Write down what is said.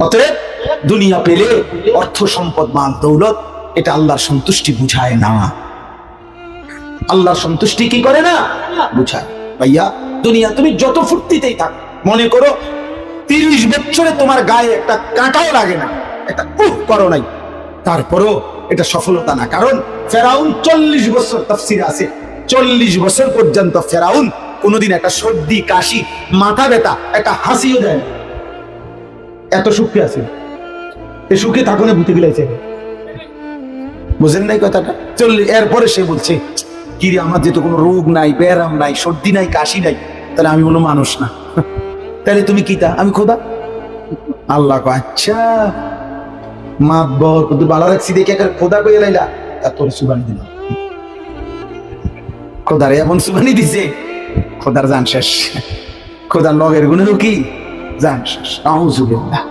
অতএব দুনিয়া পেলে অর্থ সম্পদ মাল দৌলত এটা আল্লাহর সন্তুষ্টি বুঝায় না। আল্লাহর সন্তুষ্টি কি করে না বুঝায়। ভাইয়া দুনিয়া তুমি যত ফুর্তিতেই থাক, মনে করো 30 বছরে তোমার গায়ে একটা কাঁটাও লাগে না, একটা করো নাই, তারপরও এটা সফলতা না। কারণ ফেরাউন 40 বছর, তাফসীরে আছে 40 বছর পর্যন্ত ফেরাউন কোনোদিন একটা সর্দি কাশি মাথা ব্যথা একটা হাসিও দেয়। এত সুখে আছে, এই সুখে থাকুনে ভূতে গিলাইছে, বুঝেন নাই কথাটা? 40 এরপরে সে বলছে কি রে, আমার যেহেতু কোনো রোগ নাই, ব্যারাম নাই, সর্দি নাই, কাশি নাই, তাহলে আমি কোনো মানুষ না। তাহলে তুমি কি তা? আমি খোদা। আল্লাহ আচ্ছা মা বর কত ভালো রাখছি দেখে খোদা কইয়া লাইলা, তা তোর সুবানি দিল। খোদারে এমন সুবানি দিছে, খোদার জান শেষ, খোদার লগের গুণেরও কি জান শেষ। আউযুবিল্লাহ।